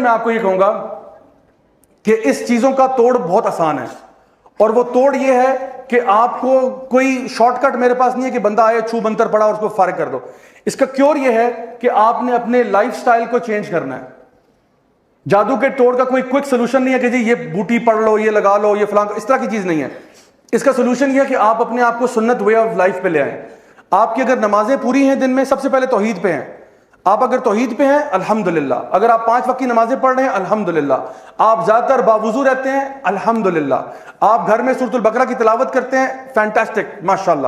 میں آپ کو یہ کہوں گا کہ اس چیزوں کا توڑ بہت آسان ہے, اور وہ توڑ یہ ہے کہ آپ کو کوئی شارٹ کٹ میرے پاس نہیں ہے کہ بندہ آئے چھو منتر پڑا اور اس کو فارغ کر دو. اس کا کیور یہ ہے کہ آپ نے اپنے لائف سٹائل کو چینج کرنا ہے. جادو کے توڑ کا کوئی کوئک سولوشن نہیں ہے کہ جی یہ بوٹی پڑھ لو, یہ لگا لو, یہ فلاں, اس طرح کی چیز نہیں ہے. اس کا سولوشن یہ ہے کہ آپ اپنے آپ کو سنت وے آف لائف پہ لے آئیں. آپ کی اگر نمازیں پوری ہیں دن میں, سب سے پہلے توحید پہ ہیں. آپ اگر توحید پہ ہیں الحمدللہ, اگر آپ 5 وقت کی نمازیں پڑھ رہے ہیں الحمدللہ, آپ زیادہ تر باوضو رہتے ہیں الحمدللہ, آپ گھر میں سورۃ البقرہ کی تلاوت کرتے ہیں فینٹاسٹک ماشاءاللہ,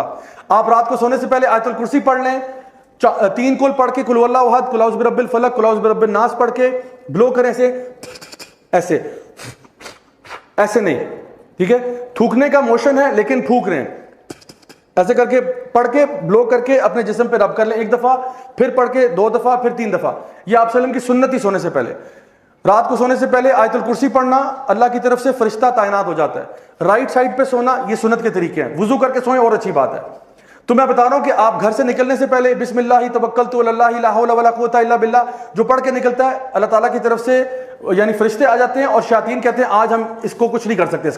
آپ رات کو سونے سے پہلے آیت الکرسی پڑھ لیں, 3 کل پڑھ کے قل هو اللہ احد, قل اعوذ برب الفلق, قل اعوذ برب الناس پڑھ کے بلو کریں ایسے ایسے نہیں, ٹھیک ہے, تھوکنے کا موشن ہے لیکن پھونک رہے ہیں, ایسے کر کے پڑھ کے بلو کر کے اپنے جسم پہ رب کر لیں 1 دفعہ, پھر پڑھ کے 2 دفعہ, پھر 3 دفعہ. یہ آپ وسلم کی سنت ہی سونے سے پہلے. رات کو سونے سے پہلے آیت الکرسی پڑھنا, اللہ کی طرف سے فرشتہ تعینات ہو جاتا ہے. رائٹ سائڈ پہ سونا, یہ سنت کے طریقے ہیں. وضو کر کے سوئیں اور اچھی بات ہے. تو میں بتا رہا ہوں کہ آپ گھر سے نکلنے سے پہلے بسم اللہ توکلت علی اللہ لا حول ولا قوت الا باللہ جو پڑھ کے نکلتا ہے, اللہ تعالیٰ کی طرف سے یعنی فرشتے آ جاتے ہیں اور شیاطین کہتے ہیں آج ہم اس کو کچھ نہیں کر سکتے,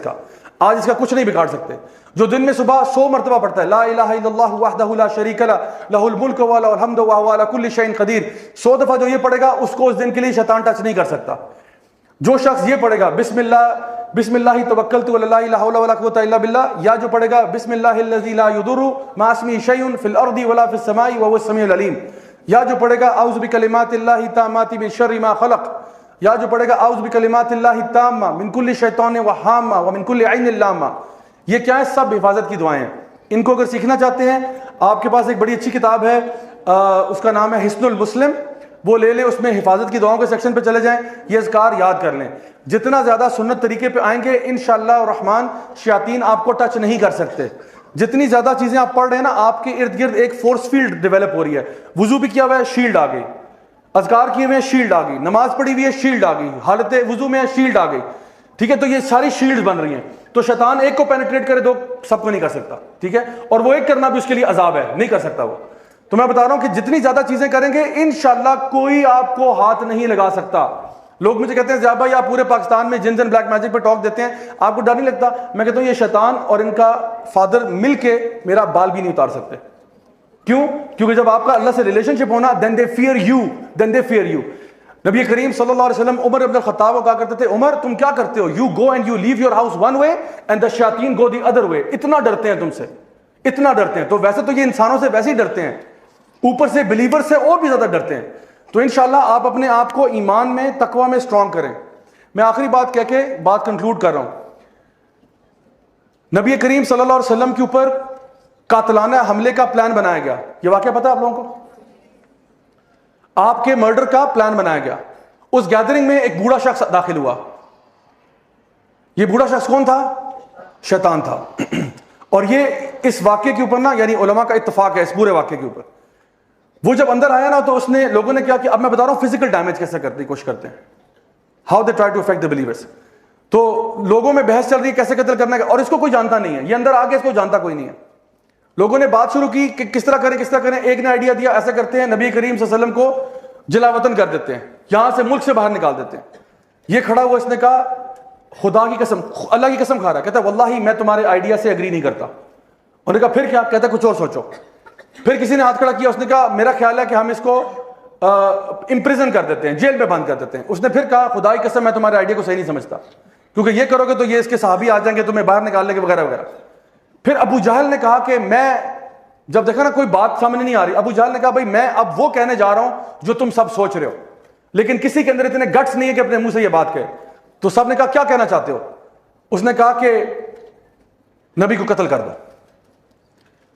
آج اس کا کچھ نہیں بگاڑ سکتے. جو دن میں صبح 100 مرتبہ پڑھتا ہے لا الہ الا اللہ وحدہ لا شریک لہ لہ الملک وله الحمد وهو على كل شيء قدیر, 100 دفعہ جو یہ پڑھے گا اس کو اس دن کے لیے شیطان ٹچ نہیں کر سکتا. جو شخص یہ پڑھے گا بسم اللہ توکلت علی اللہ لا حول ولا قوت الا باللہ, یا جو پڑھے گا بسم اللہ الذی لا یضر مع اسمہ شیء فی الارض ولا فی السماء وهو السمیع العلیم, یا جو پڑھے گا اعوذ بکلمات اللہ التامات من شر ما خلق, یا جو پڑھے گا اعوذ بکلمات اللہ التامہ من کل شیطان وہامہ ومن کل عین لامہ. یہ کیا ہے؟ سب حفاظت کی دعائیں ہیں. ان کو اگر سیکھنا چاہتے ہیں, آپ کے پاس ایک بڑی اچھی کتاب ہے, اس کا نام ہے حصن المسلم, وہ لے لیں, اس میں حفاظت کی دعاؤں کے سیکشن پہ چلے جائیں, یہ اذکار یاد کر لیں. جتنا زیادہ سنت طریقے پہ آئیں گے انشاءاللہ الرحمن شیاطین آپ کو ٹچ نہیں کر سکتے. جتنی زیادہ چیزیں آپ پڑھ رہے ہیں نا, آپ کے ارد گرد ایک فورس فیلڈ ڈیولپ ہو رہی ہے. وضو بھی کیا ہوا ہے, شیلڈ آ گئی, اذکار کیے ہوئے ہیں, شیلڈ آ گئی, نماز پڑھی ہوئی ہے, شیلڈ آ گئی, حالت وضو میں ہے, شیلڈ آ گئی, ٹھیک ہے. تو یہ ساری شیلڈ بن رہی ہیں. تو شیطان ایک کو پینیٹریٹ کرے, 2 سب کو نہیں کر سکتا, ٹھیک ہے. اور وہ ایک کرنا بھی اس کے لیے عذاب ہے, نہیں کر سکتا وہ. تو میں بتا رہا ہوں کہ جتنی زیادہ چیزیں کریں گے انشاءاللہ کوئی آپ کو ہاتھ نہیں لگا سکتا. لوگ مجھے کہتے ہیں زیاد بھائی آپ پورے پاکستان میں جنز اینڈ بلیک میجک پہ ٹاک دیتے ہیں, آپ کو ڈر نہیں لگتا؟ میں کہتا ہوں یہ شیطان اور ان کا فادر مل کے میرا بال بھی نہیں اتار سکتے. کیوں؟ کیونکہ جب آپ کا اللہ سے ریلیشن شپ ہونا, then they fear you. نبی کریم صلی اللہ علیہ وسلم عمر ابن الخطاب کو کہا کرتے تھے, عمر تم کیا کرتے ہو, you go and you leave your house one way and the shayateen go the other way. اتنا ڈرتے ہیں تم سے, اتنا ڈرتے ہیں. تو ویسے تو یہ انسانوں سے ویسے ہی ڈرتے ہیں, اوپر سے بلیور سے اور بھی زیادہ ڈرتے ہیں. تو انشاءاللہ آپ اپنے آپ کو ایمان میں تقوی میں اسٹرانگ کریں. میں آخری بات کہہ کے بات کنکلوڈ کر رہا ہوں. نبی کریم صلی اللہ علیہ وسلم کے اوپر قاتلانہ حملے کا پلان بنایا گیا. یہ واقعہ پتہ ہے آپ لوگوں کو؟ آپ کے مرڈر کا پلان بنایا گیا. اس گیدرنگ میں ایک بوڑھا شخص داخل ہوا. یہ بوڑھا شخص کون تھا؟ شیطان تھا. اور یہ اس واقعے کے اوپر نا, یعنی علماء کا اتفاق ہے اس پورے واقعے کے اوپر. وہ جب اندر آیا نا تو اس نے, لوگوں نے کیا کہ اب میں بتا رہا ہوں فزیکل ڈیمیج کیسے کرنے کی کوشش کرتے ہیں, how they try to affect the believers. تو لوگوں میں بحث چل رہی ہے کیسے قتل کرنا ہے, اور اس کو کوئی جانتا نہیں ہے, یہ اندر آ کے اس کو جانتا کوئی نہیں ہے. لوگوں نے بات شروع کی کہ کس طرح کریں کس طرح کریں. ایک نے آئیڈیا دیا ایسا کرتے ہیں نبی کریم صلی اللہ علیہ وسلم کو جلا وطن کر دیتے ہیں, یہاں سے ملک سے باہر نکال دیتے ہیں. یہ کھڑا ہوا, اس نے کہا خدا کی قسم, اللہ کی قسم کھا رہا ہے, کہتا ہے واللہ میں تمہارے آئیڈیا سے اگری نہیں کرتا. انہوں نے کہا پھر کیا؟ کہتا ہے کچھ اور سوچو. پھر کسی نے ہاتھ کھڑا کیا, اس نے کہا میرا خیال ہے کہ ہم اس کو امپریزن کر دیتے ہیں, جیل میں بند کر دیتے ہیں. اس نے پھر کہا خدا کی قسم میں تمہارے آئیڈیا کو صحیح نہیں سمجھتا, کیونکہ یہ کرو گے تو یہ اس کے صحابی آ جائیں گے تمہیں باہر نکالنے کے وغیرہ وغیرہ. پھر ابو جہل نے کہا کہ میں, جب دیکھا نا کوئی بات سامنے نہیں آ رہی, ابو جہل نے کہا بھائی میں اب وہ کہنے جا رہا ہوں جو تم سب سوچ رہے ہو, لیکن کسی کے اندر اتنے گٹس نہیں ہے کہ اپنے منہ سے یہ بات کہے. تو سب نے کہا کیا کہنا چاہتے ہو؟ اس نے کہا کہ نبی کو قتل کر دو.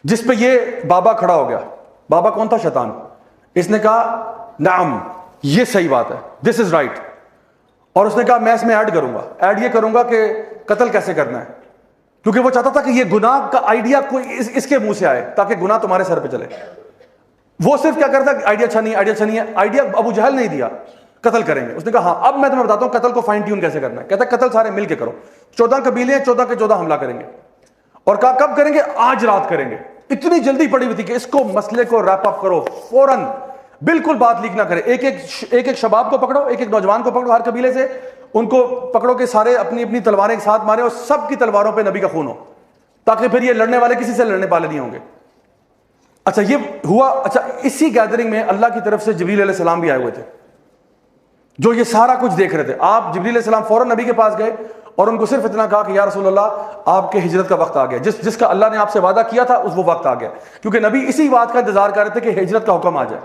جس پہ یہ بابا کھڑا ہو گیا. بابا کون تھا؟ شیطان. اس نے کہا نعم یہ صحیح بات ہے, دس از رائٹ. اور اس نے کہا میں اس میں ایڈ کروں گا, ایڈ یہ کروں گا کہ قتل کیسے کرنا ہے, کیونکہ وہ چاہتا تھا کہ یہ گناہ کا آئیڈیا کوئی اس کے منہ سے آئے تاکہ گناہ تمہارے سر پہ چلے. وہ صرف کیا کرتا ہے آئیڈیا اچھا نہیں ہے, آئیڈیا اچھا نہیں ہے. آئیڈیا ابو جہل نہیں دیا, قتل کریں گے. اس نے کہا ہاں اب میں تمہیں بتاتا ہوں قتل کو فائن ٹیون کیسے کرنا ہے. کہتا ہے قتل سارے مل کے کرو, 14 قبیلے ہیں, 14 کے 14 حملہ کریں گے. اور کہا کب کریں گے؟ آج رات کریں گے. اتنی جلدی پڑی ہوئی تھی کہ اس کو مسئلے کو ریپ اپ کرو فوراً. بالکل بات لیک نہ کرے. ایک شباب کو پکڑو, ایک نوجوان کو پکڑو ہر قبیلے سے, ان کو پکڑو کہ سارے اپنی اپنی تلواریں ایک ساتھ مارے اور سب کی تلواروں پہ نبی کا خون ہو, تاکہ پھر یہ لڑنے والے کسی سے لڑنے والے نہیں ہوں گے. اچھا یہ ہوا. اچھا اسی گیدرنگ میں اللہ کی طرف سے جبریل علیہ السلام بھی آئے ہوئے تھے, جو یہ سارا کچھ دیکھ رہے تھے. آپ جبریل علیہ السلام فوراً نبی کے پاس گئے اور ان کو صرف اتنا کہا کہ یا رسول اللہ آپ کے ہجرت کا وقت آ گیا, جس کا اللہ نے آپ سے وعدہ کیا تھا وہ وقت آ گیا, کیونکہ نبی اسی بات کا انتظار کر رہے تھے کہ ہجرت کا حکم آ جائے.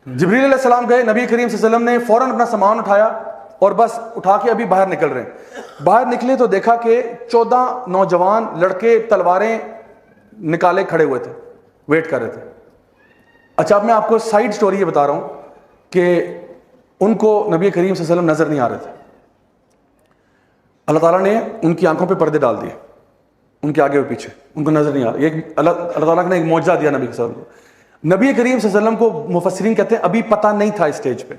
جبریل علیہ السلام گئے, نبی کریم صلی اللہ علیہ وسلم نے فوراً اپنا سامان اٹھایا اور بس اٹھا کے ابھی باہر نکل رہے ہیں. باہر نکلے تو دیکھا کہ 14 نوجوان لڑکے تلواریں نکالے کھڑے ہوئے تھے, ویٹ کر رہے تھے. اچھا اب میں آپ کو سائیڈ سٹوری یہ بتا رہا ہوں کہ ان کو نبی کریم صلی اللہ علیہ وسلم نظر نہیں آ رہے تھے. اللہ تعالیٰ نے ان کی آنکھوں پہ پردے ڈال دیے, ان کے آگے اور پیچھے, ان کو نظر نہیں آ رہا. یہ اللہ تعالیٰ نے ایک معجزہ دیا نبی صلی اللہ علیہ وسلم کو. نبی کریم صلی اللہ علیہ وسلم کو مفسرین کہتے ہیں ابھی پتہ نہیں تھا اسٹیج پہ,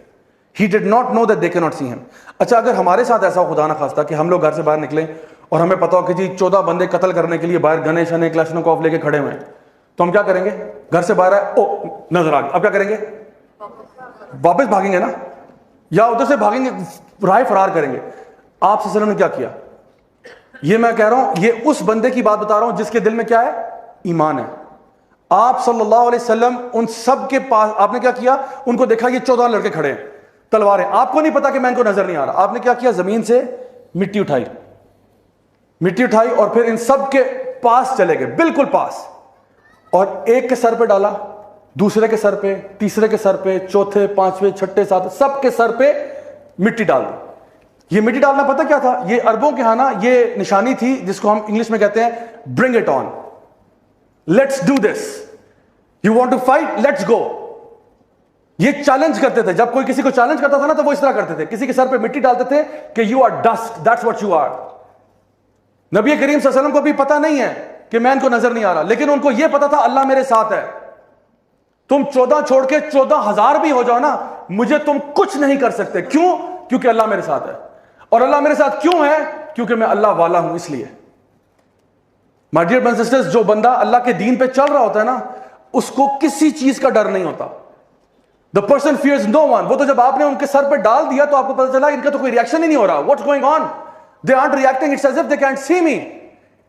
he did not know that they cannot see him. اچھا اگر ہمارے ساتھ ایسا ہو خدا نہ خواستہ کہ ہم لوگ گھر سے باہر نکلیں اور ہمیں پتا ہو کہ جی 14 بندے قتل کرنے کے لیے باہر گنے شنے کلاشنکوف لے کے کھڑے ہوئے ہیں, تو ہم کیا کریں گے؟ گھر سے باہر آئے, او نظر آ گیا, اب کیا کریں گے؟ واپس بھاگیں گے نا, یا ادھر سے بھاگیں گے, رائے فرار کریں گے. آپ صلی اللہ علیہ وسلم نے کیا کیا؟ یہ میں کہہ رہا ہوں, یہ اس بندے کی بات بتا رہا ہوں جس کے دل میں کیا ہے؟ ایمان ہے. آپ صلی اللہ علیہ وسلم ان سب کے پاس, آپ نے کیا کیا؟ ان کو دیکھا یہ 14 لڑکے کھڑے ہیں, تلواریں, آپ کو نہیں پتا کہ میں ان کو نظر نہیں آ رہا. آپ نے کیا کیا؟ زمین سے مٹی اٹھائی اور پھر ان سب کے پاس چلے گئے, بالکل پاس, اور ایک کے سر پہ ڈالا, دوسرے کے سر پہ, تیسرے کے سر پہ, چوتھے, پانچویں, چھٹے, ساتھ, سب کے سر پہ مٹی ڈال دی. یہ مٹی ڈالنا پتہ کیا تھا؟ یہ عربوں کے ہاں نا یہ نشانی تھی جس کو ہم انگلش میں کہتے ہیں bring it on, let's do this, you want to fight, let's go. یہ چیلنج کرتے تھے, جب کوئی کسی کو چیلنج کرتا تھا نا تو وہ اس طرح کرتے تھے, کسی کے سر پہ مٹی ڈالتے تھے کہ you are dust, that's what you are. نبی کریم صلی اللہ علیہ وسلم کو بھی پتہ نہیں ہے کہ میں ان کو نظر نہیں آ رہا, لیکن ان کو یہ پتا تھا اللہ میرے ساتھ ہے. تم 14 چھوڑ کے 14,000 بھی ہو جاؤ نا, مجھے تم کچھ نہیں کر سکتے. کیوں؟ کیونکہ اللہ میرے ساتھ ہے. اور اللہ میرے ساتھ کیوں ہے؟ کیونکہ میں اللہ والا ہوں, اس لیے. My dear brothers and sisters, جو بندہ اللہ کے دین پہ چل رہا ہوتا ہے نا, اس کو کسی چیز کا ڈر نہیں ہوتا. The person fears no one. وہ تو جب آپ نے ان کے سر پہ ڈال دیا تو آپ کو پتا چلا ان کا تو کوئی ریئیکشن ہی نہیں ہو رہا. What's going on? They aren't reacting. It's as if they can't see me.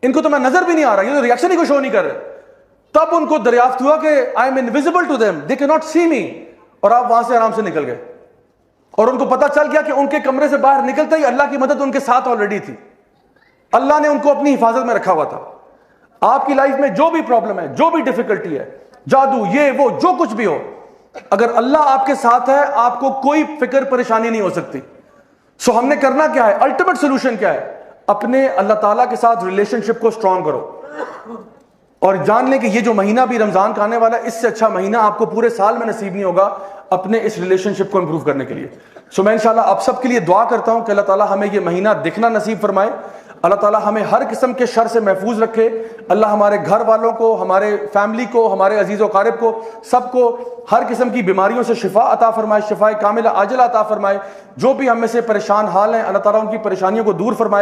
ان کو تو میں نظر بھی نہیں آ رہا, یہ تو ریئیکشن ہی کو شو نہیں کر رہے. تب ان کو دریافت ہوا کہ I am invisible to them. They cannot see me. اور آپ وہاں سے آرام سے نکل گئے. اور ان کو پتا چل گیا کہ ان کے کمرے سے باہر نکلتے ہی اللہ کی مدد ان کے ساتھ آلریڈی تھی. اللہ نے ان کو اپنی حفاظت میں رکھا ہوا تھا. آپ کی لائف میں جو بھی پرابلم ہے, جو بھی ڈیفیکلٹی ہے, جادو, یہ وہ, جو کچھ بھی ہو, اگر اللہ آپ کے ساتھ ہے آپ کو کوئی فکر پریشانی نہیں ہو سکتی. سو ہم نے کرنا کیا ہے؟ الٹیمیٹ سولوشن کیا ہے؟ اپنے اللہ تعالیٰ کے ساتھ ریلیشن شپ کو اسٹرانگ کرو اور جان لیں کہ یہ جو مہینہ بھی رمضان کا آنے والا ہے, اس سے اچھا مہینہ آپ کو پورے سال میں نصیب نہیں ہوگا اپنے اس ریلیشن شپ کو امپروو کرنے کے لیے. سو میں انشاءاللہ آپ سب کے لیے دعا کرتا ہوں کہ اللہ تعالیٰ ہمیں یہ مہینہ دیکھنا نصیب فرمائے. اللہ تعالیٰ ہمیں ہر قسم کے شر سے محفوظ رکھے. اللہ ہمارے گھر والوں کو, ہمارے فیملی کو, ہمارے عزیز و اقارب کو, سب کو ہر قسم کی بیماریوں سے شفا عطا فرمائے, شفا کاملہ عاجلہ عطا فرمائے. جو بھی ہم میں سے پریشان حال ہیں اللہ تعالیٰ ان کی پریشانیوں کو دور فرمائے.